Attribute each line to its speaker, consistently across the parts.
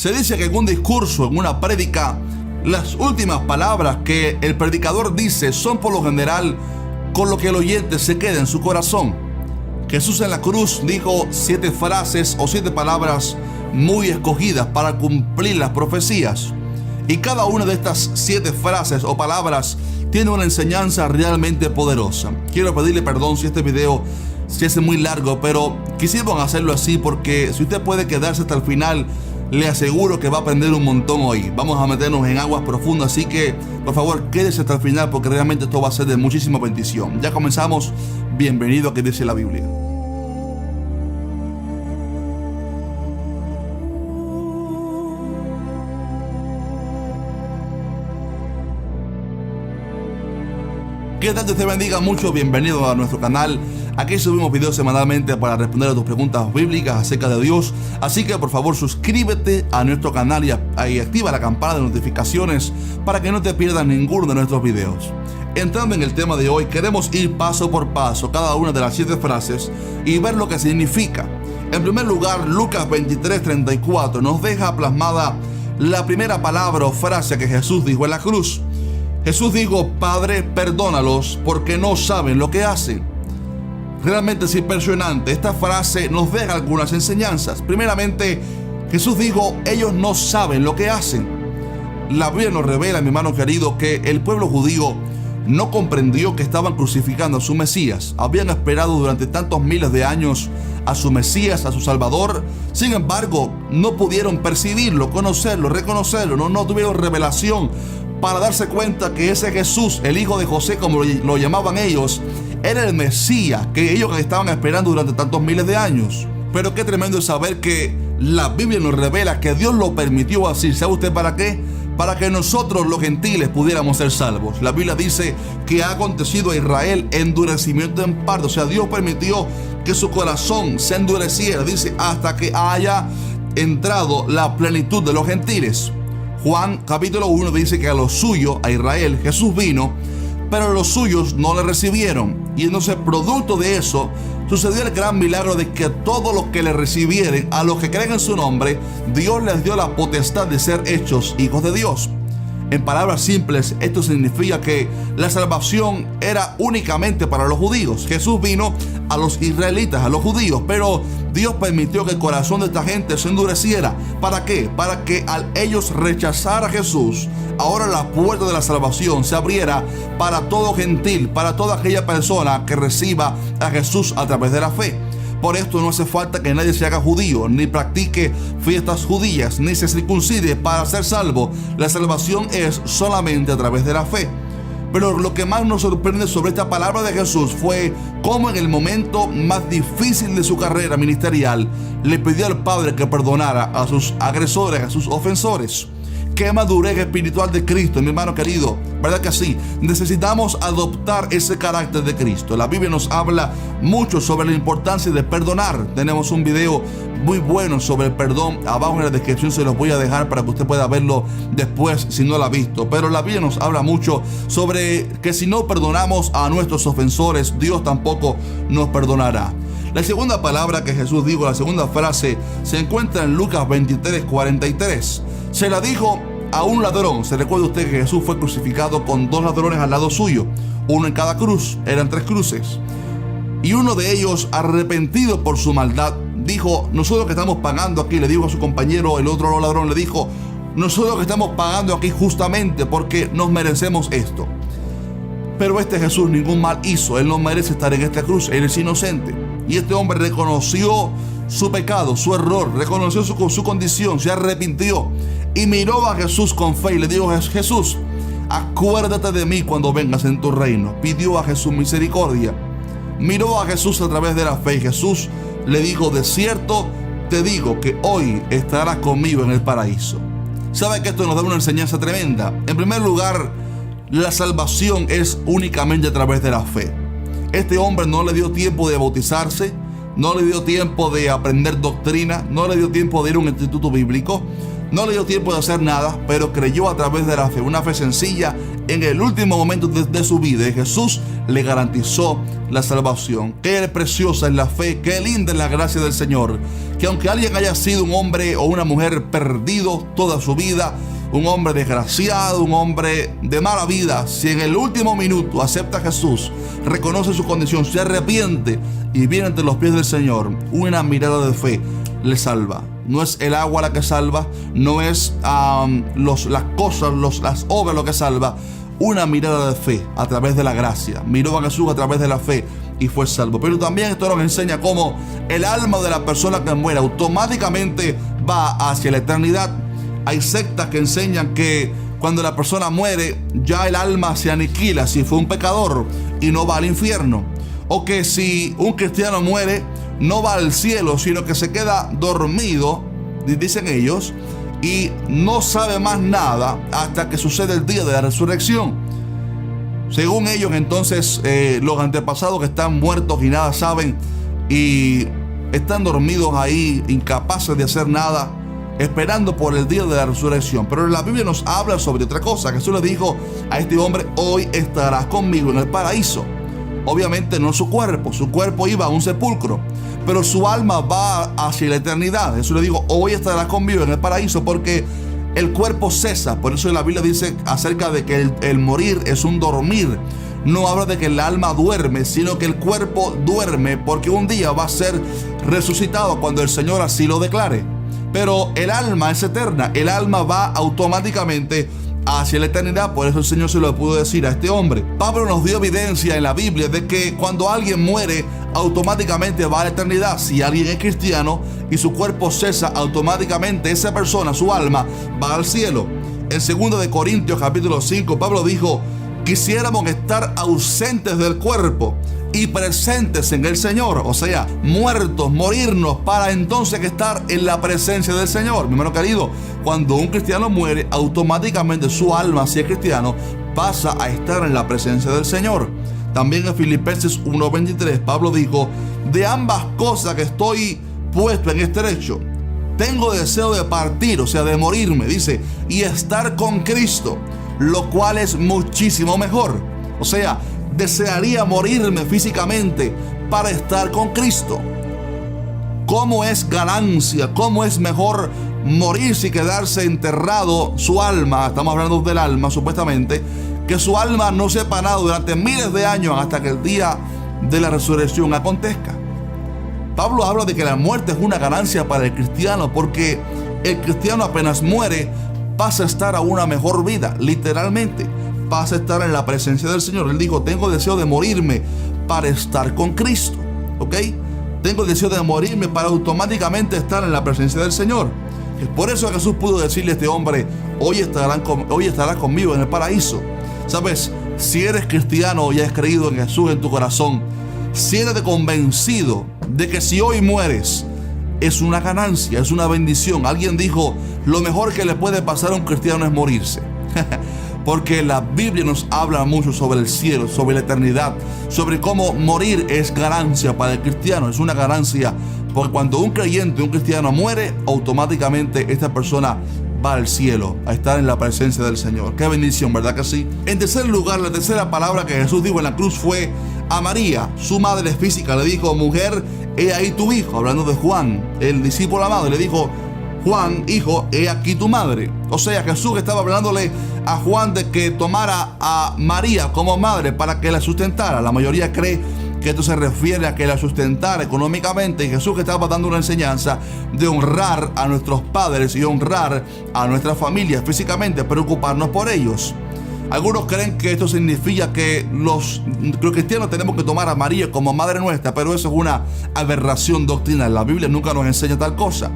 Speaker 1: Se dice que en un discurso, en una prédica, las últimas palabras que el predicador dice son por lo general con lo que el oyente se queda en su corazón. Jesús en la cruz dijo 7 frases o 7 palabras muy escogidas para cumplir las profecías. Y cada una de estas 7 frases o palabras tiene una enseñanza realmente poderosa. Quiero pedirle perdón si este video se hace muy largo, pero quisimos hacerlo así porque si usted puede quedarse hasta el final, le aseguro que va a aprender un montón hoy. Vamos a meternos en aguas profundas, así que por favor quédese hasta el final porque realmente esto va a ser de muchísima bendición. Ya comenzamos. Bienvenido a Que Dice la Biblia. ¿Qué tal? Dios te bendiga mucho. Bienvenido a nuestro canal. Aquí subimos videos semanalmente para responder a tus preguntas bíblicas acerca de Dios. Así que por favor suscríbete a nuestro canal y activa la campana de notificaciones para que no te pierdas ninguno de nuestros videos. Entrando en el tema de hoy, queremos ir paso por paso cada una de las 7 frases y ver lo que significa. En primer lugar, Lucas 23:34 nos deja plasmada la primera palabra o frase que Jesús dijo en la cruz. Jesús dijo: Padre, perdónalos porque no saben lo que hacen. Realmente es impresionante. Esta frase nos deja algunas enseñanzas. Primeramente, Jesús dijo: ellos no saben lo que hacen. La Biblia nos revela, mi hermano querido, que el pueblo judío no comprendió que estaban crucificando a su Mesías. Habían esperado durante tantos miles de años a su Mesías, a su Salvador. Sin embargo, no pudieron percibirlo, conocerlo, reconocerlo. No tuvieron revelación para darse cuenta que ese Jesús, el hijo de José, como lo llamaban ellos, era el Mesías que ellos estaban esperando durante tantos miles de años. Pero qué tremendo es saber que la Biblia nos revela que Dios lo permitió así. ¿Sabe usted para qué? Para que nosotros los gentiles pudiéramos ser salvos. La Biblia dice que ha acontecido a Israel endurecimiento en parte. O sea, Dios permitió que su corazón se endureciera, dice, hasta que haya entrado la plenitud de los gentiles. Juan capítulo 1 dice que a los suyos, a Israel, Jesús vino, pero los suyos no le recibieron. Y entonces, producto de eso, sucedió el gran milagro de que todos los que le recibieren, a los que creen en su nombre, Dios les dio la potestad de ser hechos hijos de Dios. En palabras simples, esto significa que la salvación era únicamente para los judíos. Jesús vino a los israelitas, a los judíos, pero Dios permitió que el corazón de esta gente se endureciera. ¿Para qué? Para que al ellos rechazar a Jesús, ahora la puerta de la salvación se abriera para todo gentil, para toda aquella persona que reciba a Jesús a través de la fe. Por esto no hace falta que nadie se haga judío, ni practique fiestas judías, ni se circuncide para ser salvo. La salvación es solamente a través de la fe. Pero lo que más nos sorprende sobre esta palabra de Jesús fue cómo en el momento más difícil de su carrera ministerial le pidió al Padre que perdonara a sus agresores, a sus ofensores. Qué madurez espiritual de Cristo, mi hermano querido. ¿Verdad que sí? Necesitamos adoptar ese carácter de Cristo. La Biblia nos habla mucho sobre la importancia de perdonar. Tenemos un video muy bueno sobre el perdón. Abajo en la descripción se los voy a dejar para que usted pueda verlo después si no lo ha visto. Pero la Biblia nos habla mucho sobre que si no perdonamos a nuestros ofensores, Dios tampoco nos perdonará. La segunda palabra que Jesús dijo, la segunda frase, se encuentra en Lucas 23:43. Se la dijo a un ladrón. Se recuerda usted que Jesús fue crucificado con 2 ladrones al lado suyo, uno en cada cruz. Eran 3 cruces. Y uno de ellos, arrepentido por su maldad, dijo: nosotros que estamos pagando aquí, le dijo a su compañero, el otro ladrón le dijo: nosotros que estamos pagando aquí justamente porque nos merecemos esto. Pero este Jesús ningún mal hizo. Él no merece estar en esta cruz. Él es inocente. Y este hombre reconoció su pecado, su error, reconoció su condición, se arrepintió y miró a Jesús con fe y le dijo: Jesús, acuérdate de mí cuando vengas en tu reino. Pidió a Jesús misericordia. Miró a Jesús a través de la fe y Jesús le dijo: de cierto te digo que hoy estarás conmigo en el paraíso. ¿Sabe que esto nos da una enseñanza tremenda? En primer lugar, la salvación es únicamente a través de la fe. Este hombre no le dio tiempo de bautizarse, no le dio tiempo de aprender doctrina, no le dio tiempo de ir a un instituto bíblico, no le dio tiempo de hacer nada, pero creyó a través de la fe, una fe sencilla en el último momento de su vida, y Jesús le garantizó la salvación. Qué preciosa es la fe, qué linda es la gracia del Señor, que aunque alguien haya sido un hombre o una mujer perdido toda su vida, un hombre desgraciado, un hombre de mala vida, si en el último minuto acepta a Jesús, reconoce su condición, se arrepiente y viene ante los pies del Señor, una mirada de fe le salva. No es el agua la que salva, no es las cosas, las obras lo que salva. Una mirada de fe a través de la gracia. Miró a Jesús a través de la fe y fue salvo. Pero también esto nos enseña cómo el alma de la persona que muere automáticamente va hacia la eternidad. Hay sectas que enseñan que cuando la persona muere, ya el alma se aniquila si fue un pecador y no va al infierno. O que si un cristiano muere, no va al cielo, sino que se queda dormido, dicen ellos, y no sabe más nada hasta que sucede el día de la resurrección. Según ellos, entonces, los antepasados que están muertos y nada saben y están dormidos ahí, incapaces de hacer nada, esperando por el día de la resurrección. Pero la Biblia nos habla sobre otra cosa. Jesús le dijo a este hombre: hoy estarás conmigo en el paraíso. Obviamente no su cuerpo iba a un sepulcro, pero su alma va hacia la eternidad. Jesús le dijo: hoy estarás conmigo en el paraíso, porque el cuerpo cesa. Por eso la Biblia dice acerca de que el morir es un dormir. No habla de que el alma duerme, sino que el cuerpo duerme, porque un día va a ser resucitado cuando el Señor así lo declare. Pero el alma es eterna, el alma va automáticamente hacia la eternidad. Por eso el Señor se lo pudo decir a este hombre. Pablo nos dio evidencia en la Biblia de que cuando alguien muere, automáticamente va a la eternidad. Si alguien es cristiano y su cuerpo cesa, automáticamente esa persona, su alma, va al cielo. En 2 de Corintios capítulo 5, Pablo dijo: quisiéramos estar ausentes del cuerpo y presentes en el Señor. O sea, muertos, morirnos, para entonces estar en la presencia del Señor. Mi hermano querido, cuando un cristiano muere, automáticamente su alma, si es cristiano, pasa a estar en la presencia del Señor. También en Filipenses 1:23, Pablo dijo: de ambas cosas que estoy puesto en estrecho, tengo deseo de partir, o sea, de morirme, dice, y estar con Cristo, lo cual es muchísimo mejor. O sea, desearía morirme físicamente para estar con Cristo. ¿Cómo es ganancia? ¿Cómo es mejor morirse y quedarse enterrado su alma? Estamos hablando del alma, supuestamente, que su alma no sepa nada durante miles de años hasta que el día de la resurrección acontezca. Pablo habla de que la muerte es una ganancia para el cristiano, porque el cristiano apenas muere pasa a estar a una mejor vida, literalmente pasa a estar en la presencia del Señor. Él dijo: tengo deseo de morirme para estar con Cristo, ¿ok? Tengo deseo de morirme para automáticamente estar en la presencia del Señor. Es por eso que Jesús pudo decirle a este hombre: hoy estarás conmigo en el paraíso. ¿Sabes? Si eres cristiano y has creído en Jesús en tu corazón, siéntete convencido de que si hoy mueres, es una ganancia, es una bendición. Alguien dijo: lo mejor que le puede pasar a un cristiano es morirse. Porque la Biblia nos habla mucho sobre el cielo, sobre la eternidad, sobre cómo morir es ganancia para el cristiano. Es una ganancia, porque cuando un creyente, un cristiano muere, automáticamente esta persona va al cielo, a estar en la presencia del Señor. Qué bendición, ¿verdad que sí? En tercer lugar, la tercera palabra que Jesús dijo en la cruz fue a María, su madre física. Le dijo: mujer, he ahí tu hijo. Hablando de Juan, el discípulo amado, le dijo: Juan, hijo, he aquí tu madre. O sea, Jesús estaba hablándole a Juan de que tomara a María como madre para que la sustentara. La mayoría cree que esto se refiere a que la sustentara económicamente, y Jesús que estaba dando una enseñanza de honrar a nuestros padres y honrar a nuestra familia físicamente, preocuparnos por ellos. Algunos creen que esto significa que los cristianos tenemos que tomar a María como madre nuestra, pero eso es una aberración doctrinal. La Biblia nunca nos enseña tal cosa.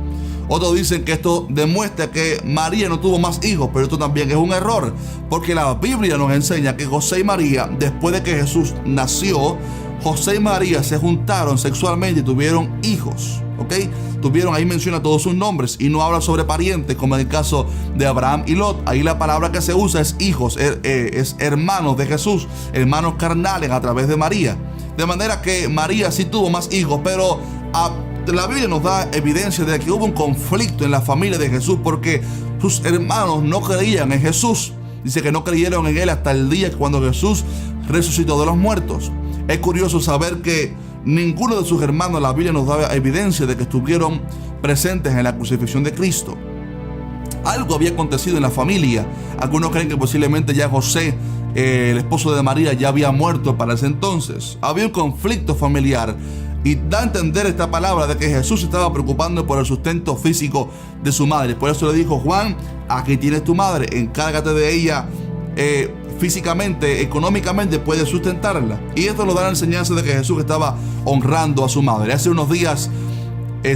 Speaker 1: Otros dicen que esto demuestra que María no tuvo más hijos, pero esto también es un error, porque la Biblia nos enseña que José y María, después de que Jesús nació, José y María se juntaron sexualmente y tuvieron hijos, ¿ok? Ahí menciona todos sus nombres y no habla sobre parientes, como en el caso de Abraham y Lot. Ahí la palabra que se usa es hijos, es hermanos de Jesús, hermanos carnales a través de María. De manera que María sí tuvo más hijos, pero La Biblia nos da evidencia de que hubo un conflicto en la familia de Jesús porque sus hermanos no creían en Jesús. Dice que no creyeron en Él hasta el día cuando Jesús resucitó de los muertos. Es curioso saber que ninguno de sus hermanos, la Biblia nos da evidencia de que estuvieron presentes en la crucifixión de Cristo. Algo había acontecido en la familia. Algunos creen que posiblemente ya José, el esposo de María, ya había muerto para ese entonces. Había un conflicto familiar. Y da a entender esta palabra de que Jesús estaba preocupando por el sustento físico de su madre. Por eso le dijo: Juan, aquí tienes tu madre, encárgate de ella físicamente, económicamente, puedes sustentarla. Y esto nos da la enseñanza de que Jesús estaba honrando a su madre. Hace unos días,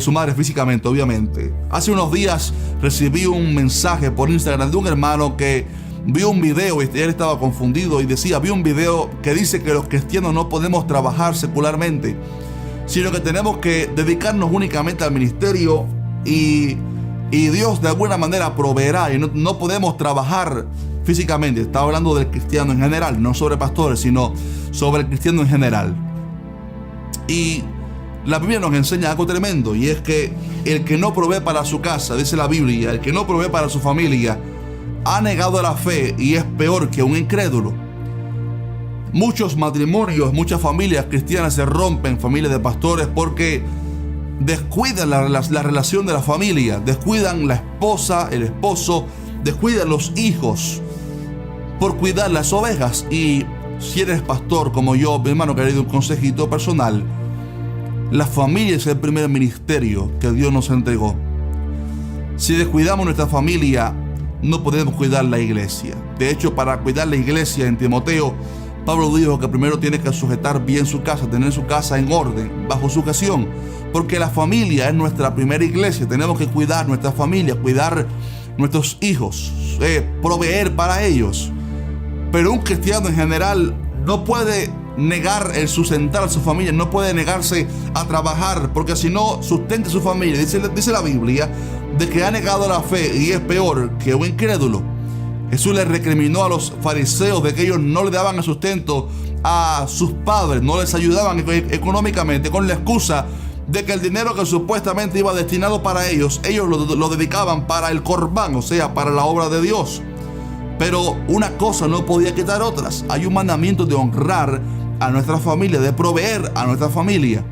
Speaker 1: su madre físicamente, obviamente. Hace unos días recibí un mensaje por Instagram de un hermano que vio un video y él estaba confundido y decía, vi un video que dice que los cristianos no podemos trabajar secularmente, sino que tenemos que dedicarnos únicamente al ministerio y Dios de alguna manera proveerá y no podemos trabajar físicamente. Estaba hablando del cristiano en general, no sobre pastores, sino sobre el cristiano en general. Y la Biblia nos enseña algo tremendo, y es que el que no provee para su casa, dice la Biblia, el que no provee para su familia, ha negado la fe y es peor que un incrédulo. Muchos matrimonios, muchas familias cristianas se rompen, familias de pastores, porque descuidan la relación de la familia, descuidan la esposa, el esposo, descuidan los hijos por cuidar las ovejas. Y si eres pastor como yo, mi hermano querido, un consejito personal: la familia es el primer ministerio que Dios nos entregó. Si descuidamos nuestra familia, no podemos cuidar la iglesia. De hecho, para cuidar la iglesia, en Timoteo, Pablo dijo que primero tiene que sujetar bien su casa, tener su casa en orden, bajo sujeción, porque la familia es nuestra primera iglesia. Tenemos que cuidar nuestra familia, cuidar nuestros hijos, proveer para ellos. Pero un cristiano en general no puede negar el sustentar a su familia, no puede negarse a trabajar, porque si no sustenta a su familia, dice la Biblia, de que ha negado la fe y es peor que un incrédulo. Jesús les recriminó a los fariseos de que ellos no le daban el sustento a sus padres, no les ayudaban económicamente, con la excusa de que el dinero que supuestamente iba destinado para ellos lo dedicaban para el corbán, o sea, para la obra de Dios. Pero una cosa no podía quitar otras. Hay un mandamiento de honrar a nuestra familia, de proveer a nuestra familia.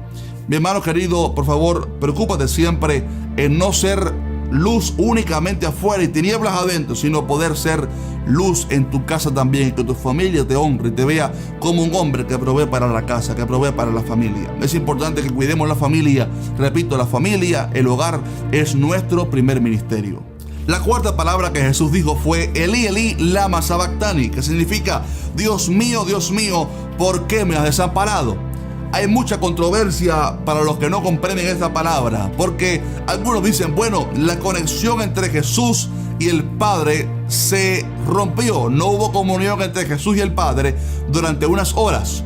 Speaker 1: Mi hermano querido, por favor, preocúpate siempre en no ser luz únicamente afuera y tinieblas adentro, sino poder ser luz en tu casa también, y que tu familia te honre y te vea como un hombre que provee para la casa, que provee para la familia. Es importante que cuidemos la familia. Repito, la familia, el hogar, es nuestro primer ministerio. La cuarta palabra que Jesús dijo fue Elí, Elí, lama sabactani, que significa Dios mío, ¿por qué me has desamparado? Hay mucha controversia para los que no comprenden esta palabra, porque algunos dicen, bueno, la conexión entre Jesús y el Padre se rompió, no hubo comunión entre Jesús y el Padre durante unas horas.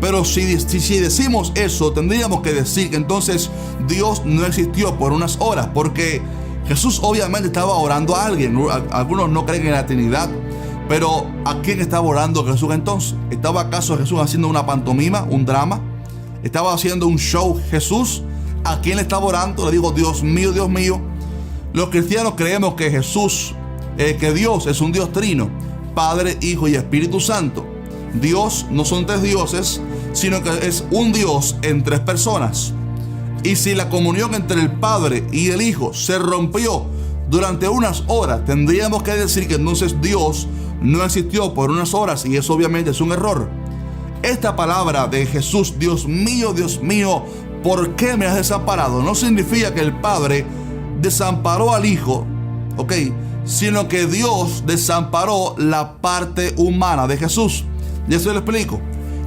Speaker 1: Pero si decimos eso, tendríamos que decir que entonces Dios no existió por unas horas, porque Jesús obviamente estaba orando a alguien. Algunos no creen en la Trinidad, pero ¿a quién estaba orando Jesús entonces? ¿Estaba acaso Jesús haciendo una pantomima, un drama? ¿Estaba haciendo un show Jesús? ¿A quién le estaba orando? Le digo, Dios mío, Dios mío. Los cristianos creemos que que Dios es un Dios trino, Padre, Hijo y Espíritu Santo. Dios no son tres dioses, sino que es un Dios en tres personas. Y si la comunión entre el Padre y el Hijo se rompió durante unas horas, tendríamos que decir que entonces Dios no existió por unas horas, y eso obviamente es un error. Esta palabra de Jesús, Dios mío, ¿por qué me has desamparado?, no significa que el Padre desamparó al Hijo, sino que Dios desamparó la parte humana de Jesús. Y eso lo explico.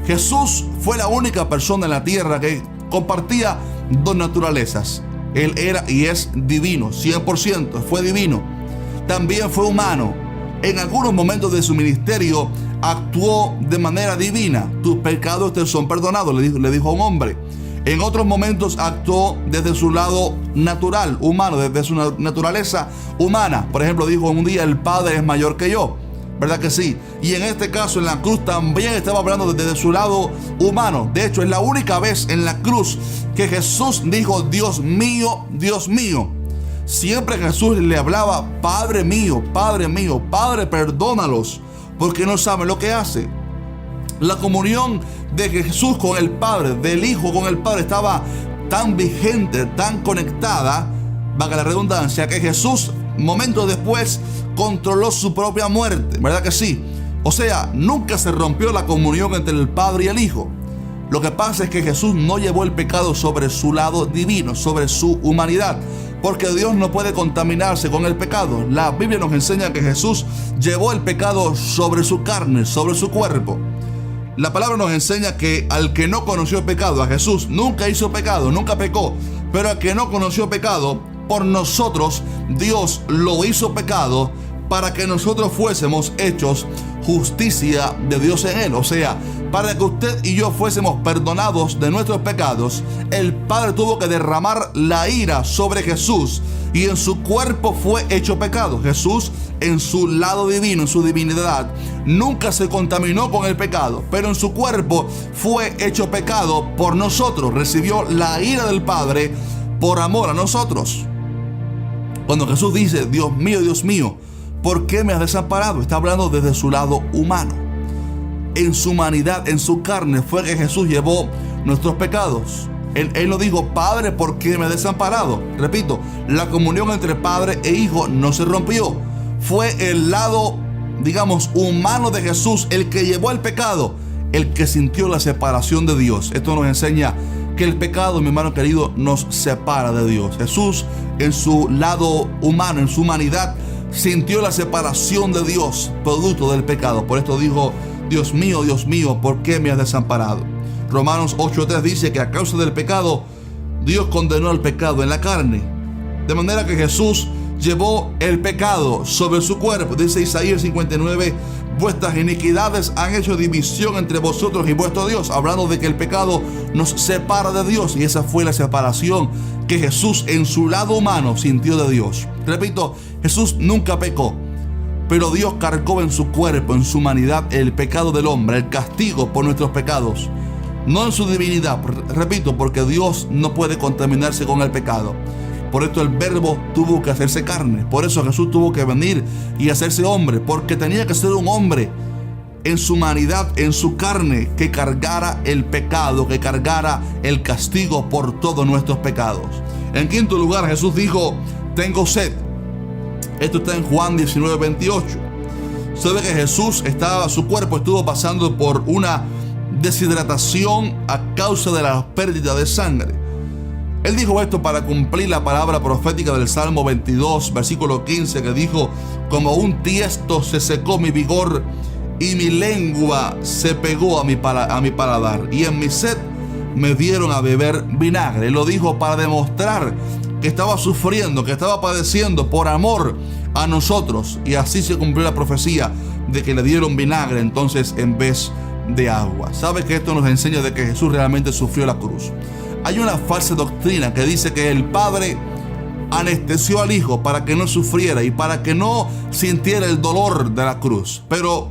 Speaker 1: Jesús fue la única persona en la tierra que compartía dos naturalezas. Él era y es divino, 100%, fue divino. También fue humano. En algunos momentos de su ministerio actuó de manera divina. Tus pecados te son perdonados, le dijo a un hombre. En otros momentos actuó desde su lado natural, humano, desde su naturaleza humana. Por ejemplo, dijo un día, el Padre es mayor que yo. ¿verdad que sí? Y en este caso en la cruz también estaba hablando desde su lado humano. De hecho, es la única vez en la cruz que Jesús dijo, Dios mío, Dios mío. Siempre Jesús le hablaba, Padre mío, Padre, perdónalos, porque no saben lo que hacen. La comunión de Jesús con el Padre, del Hijo con el Padre, estaba tan vigente, tan conectada, valga la redundancia, que Jesús momentos después controló su propia muerte, ¿verdad que sí? O sea, nunca se rompió la comunión entre el Padre y el Hijo. Lo que pasa es que Jesús no llevó el pecado sobre su lado divino, sobre su humanidad, porque Dios no puede contaminarse con el pecado. La Biblia nos enseña que Jesús llevó el pecado sobre su carne, sobre su cuerpo. La palabra nos enseña que al que no conoció pecado, a Jesús nunca hizo pecado, nunca pecó, pero al que no conoció pecado, por nosotros Dios lo hizo pecado para que nosotros fuésemos hechos justicia de Dios en él. O sea, para que usted y yo fuésemos perdonados de nuestros pecados, el Padre tuvo que derramar la ira sobre Jesús y en su cuerpo fue hecho pecado. Jesús, en su lado divino, en su divinidad, nunca se contaminó con el pecado, pero en su cuerpo fue hecho pecado por nosotros. Recibió la ira del Padre por amor a nosotros. Cuando Jesús dice, Dios mío, ¿por qué me has desamparado? Está hablando desde su lado humano. En su humanidad, en su carne, fue que Jesús llevó nuestros pecados. Él no dijo, Padre, ¿por qué me has desamparado? Repito, la comunión entre Padre e Hijo no se rompió. Fue el lado, digamos, humano de Jesús el que llevó el pecado, el que sintió la separación de Dios. Esto nos enseña que el pecado, mi hermano querido, nos separa de Dios. Jesús, en su lado humano, en su humanidad, sintió la separación de Dios, producto del pecado. Por esto dijo, Dios mío, ¿por qué me has desamparado? Romanos 8:3 dice que a causa del pecado, Dios condenó al pecado en la carne. De manera que Jesús llevó el pecado sobre su cuerpo. Dice Isaías 59, vuestras iniquidades han hecho división entre vosotros y vuestro Dios. Hablando de que el pecado nos separa de Dios. Y esa fue la separación que Jesús en su lado humano sintió de Dios. Repito, Jesús nunca pecó, pero Dios cargó en su cuerpo, en su humanidad, el pecado del hombre, el castigo por nuestros pecados. No en su divinidad, repito, porque Dios no puede contaminarse con el pecado. Por esto el Verbo tuvo que hacerse carne. Por eso Jesús tuvo que venir y hacerse hombre, porque tenía que ser un hombre en su humanidad, en su carne, que cargara el pecado, que cargara el castigo por todos nuestros pecados. En quinto lugar, Jesús dijo, tengo sed. Esto está en Juan 19:28. Sabe que Jesús su cuerpo estuvo pasando por una deshidratación a causa de la pérdida de sangre. Él dijo esto para cumplir la palabra profética del Salmo 22, versículo 15, que dijo, como un tiesto se secó mi vigor y mi lengua se pegó a mi paladar, y en mi sed me dieron a beber vinagre. Él lo dijo para demostrar que estaba sufriendo, que estaba padeciendo por amor a nosotros, y así se cumplió la profecía de que le dieron vinagre entonces en vez de agua. ¿Sabe que esto nos enseña de que Jesús realmente sufrió la cruz? Hay una falsa doctrina que dice que el Padre anestesió al Hijo para que no sufriera y para que no sintiera el dolor de la cruz. Pero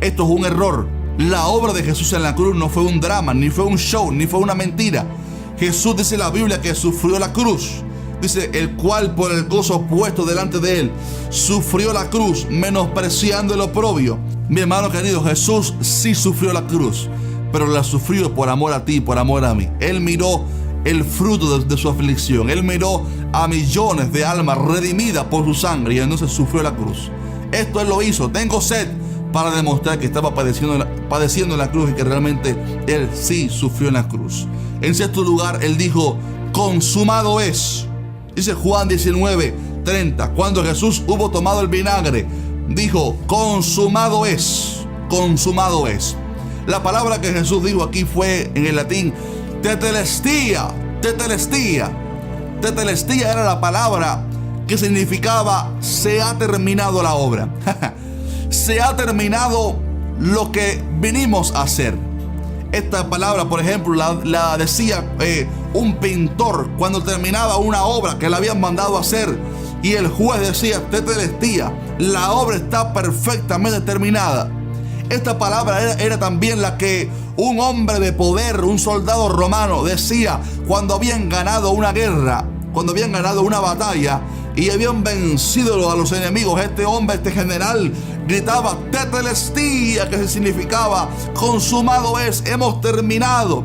Speaker 1: esto es un error. La obra de Jesús en la cruz no fue un drama, ni fue un show, ni fue una mentira. Jesús, dice la Biblia, que sufrió la cruz. Dice, el cual por el gozo puesto delante de él sufrió la cruz, menospreciando el oprobio. Mi hermano querido, Jesús sí sufrió la cruz, pero la sufrió por amor a ti, por amor a mí. Él miró el fruto de su aflicción. Él miró a millones de almas redimidas por su sangre y entonces sufrió la cruz. Esto Él lo hizo. Tengo sed, para demostrar que estaba padeciendo en la cruz y que realmente Él sí sufrió en la cruz. En sexto lugar, Él dijo, consumado es. Dice Juan 19:30, cuando Jesús hubo tomado el vinagre, dijo, consumado es, consumado es. La palabra que Jesús dijo aquí fue en el latín, tetelestia, tetelestia. Tetelestia era la palabra que significaba, se ha terminado la obra. Se ha terminado lo que vinimos a hacer. Esta palabra, por ejemplo, la decía un pintor cuando terminaba una obra que le habían mandado a hacer. Y el juez decía: tetelestía, la obra está perfectamente terminada. Esta palabra era también la que un hombre de poder, un soldado romano, decía cuando habían ganado una guerra, cuando habían ganado una batalla y habían vencido a los enemigos. Este hombre, este general, gritaba tetelestía, que significaba consumado es, hemos terminado,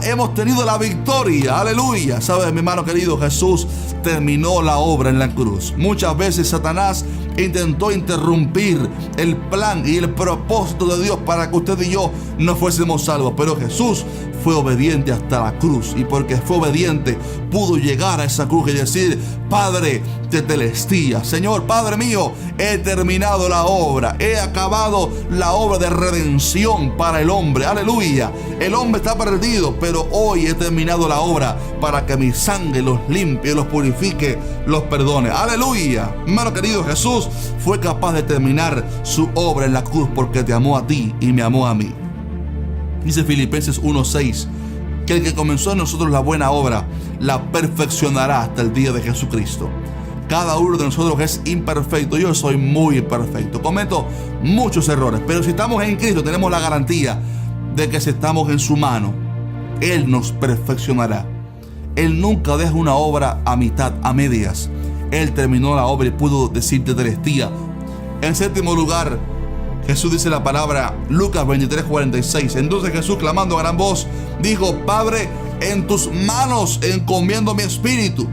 Speaker 1: hemos tenido la victoria, aleluya. ¿Sabes, mi hermano querido? Jesús terminó la obra en la cruz. Muchas veces Satanás intentó interrumpir el plan y el propósito de Dios para que usted y yo no fuésemos salvos, pero Jesús fue obediente hasta la cruz, y porque fue obediente pudo llegar a esa cruz y decir: Padre, tetelestía, Señor, Padre mío, he terminado la obra, he acabado la obra de redención para el hombre, aleluya. El hombre está perdido, pero hoy he terminado la obra para que mi sangre los limpie, los purifique, los perdone, aleluya. Hermano querido, Jesús fue capaz de terminar su obra en la cruz porque te amó a ti y me amó a mí. Dice Filipenses 1:6 que el que comenzó en nosotros la buena obra la perfeccionará hasta el día de Jesucristo. Cada uno de nosotros es imperfecto. Yo soy muy imperfecto, cometo muchos errores, pero si estamos en Cristo tenemos la garantía de que si estamos en su mano, Él nos perfeccionará. Él nunca deja una obra a mitad, a medias. Él terminó la obra y pudo decir tetelestía. En séptimo lugar, Jesús dice la palabra, Lucas 23:46. Entonces Jesús, clamando a gran voz, dijo: Padre, en tus manos encomiendo mi espíritu.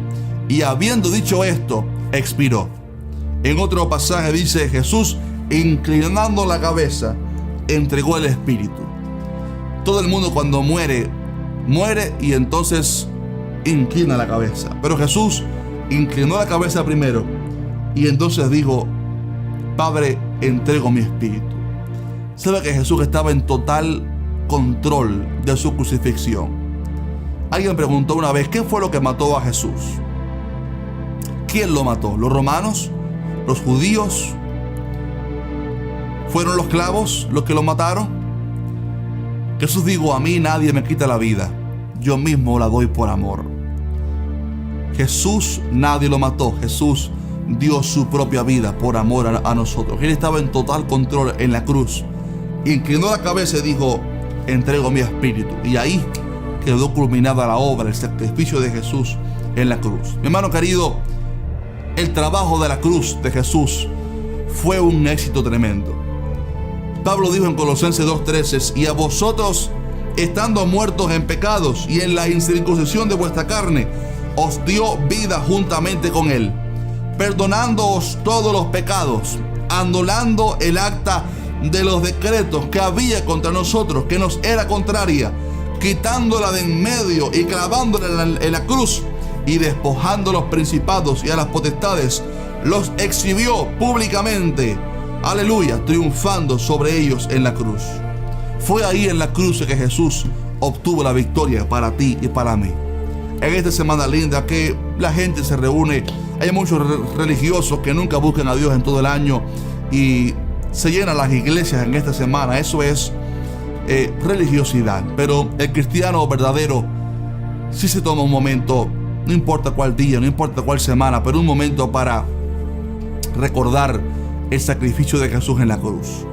Speaker 1: Y habiendo dicho esto, expiró. En otro pasaje dice: Jesús, inclinando la cabeza, entregó el espíritu. Todo el mundo cuando muere y entonces inclina la cabeza. Pero Jesús inclinó la cabeza primero y entonces dijo: Padre, entrego mi espíritu. ¿Sabe que Jesús estaba en total control de su crucifixión? Alguien preguntó una vez: ¿qué fue lo que mató a Jesús? ¿Quién lo mató? ¿Los romanos? ¿Los judíos? ¿Fueron los clavos los que lo mataron? Jesús dijo: a mí nadie me quita la vida, yo mismo la doy por amor. Jesús nadie lo mató. Jesús dio su propia vida por amor a nosotros. Él estaba en total control en la cruz. Inclinó la cabeza y dijo: entrego mi espíritu. Y ahí quedó culminada la obra, el sacrificio de Jesús en la cruz. Mi hermano querido, el trabajo de la cruz de Jesús fue un éxito tremendo. Pablo dijo en Colosenses 2:13: y a vosotros, estando muertos en pecados y en la incircuncisión de vuestra carne, os dio vida juntamente con él, perdonándoos todos los pecados, anulando el acta de los decretos que había contra nosotros, que nos era contraria, quitándola de en medio y clavándola en la cruz, y despojando a los principados y a las potestades, los exhibió públicamente, aleluya, triunfando sobre ellos en la cruz. Fue ahí en la cruz que Jesús obtuvo la victoria para ti y para mí. En esta semana linda que la gente se reúne, hay muchos religiosos que nunca buscan a Dios en todo el año y se llenan las iglesias en esta semana. Eso es religiosidad. Pero el cristiano verdadero sí se toma un momento, no importa cuál día, no importa cuál semana, pero un momento para recordar el sacrificio de Jesús en la cruz.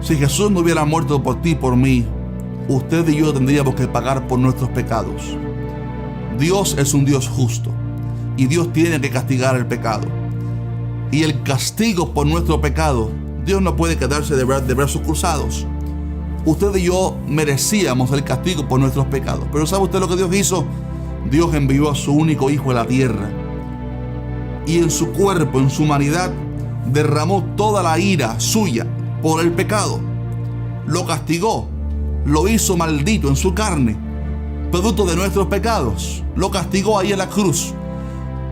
Speaker 1: Si Jesús no hubiera muerto por ti y por mí, usted y yo tendríamos que pagar por nuestros pecados. Dios es un Dios justo y Dios tiene que castigar el pecado. Y el castigo por nuestro pecado, Dios no puede quedarse de brazos cruzados. Usted y yo merecíamos el castigo por nuestros pecados. Pero ¿sabe usted lo que Dios hizo? Dios envió a su único Hijo a la tierra. Y en su cuerpo, en su humanidad, derramó toda la ira suya por el pecado. Lo castigó. Lo hizo maldito en su carne, producto de nuestros pecados. Lo castigó ahí en la cruz,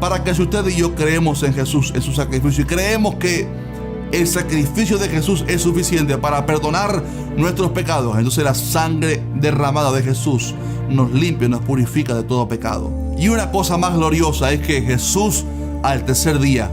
Speaker 1: para que si usted y yo creemos en Jesús, en su sacrificio, y creemos que el sacrificio de Jesús es suficiente para perdonar nuestros pecados, entonces la sangre derramada de Jesús nos limpia, nos purifica de todo pecado. Y una cosa más gloriosa es que Jesús al tercer día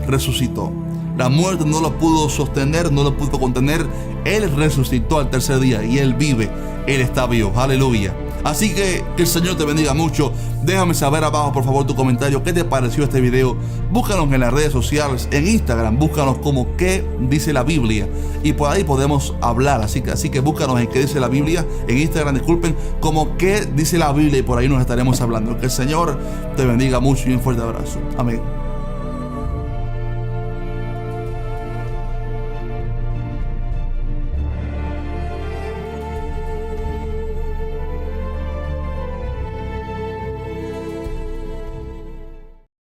Speaker 1: resucitó. La muerte no lo pudo sostener, no lo pudo contener. Él resucitó al tercer día y Él vive, Él está vivo. Aleluya. Así que el Señor te bendiga mucho. Déjame saber abajo, por favor, tu comentario. ¿Qué te pareció este video? Búscanos en las redes sociales, en Instagram. Búscanos como ¿Qué dice la Biblia? Y por ahí podemos hablar. Así que búscanos en ¿Qué dice la Biblia? En Instagram, disculpen, como ¿Qué dice la Biblia? Y por ahí nos estaremos hablando. Que el Señor te bendiga mucho y un fuerte abrazo. Amén.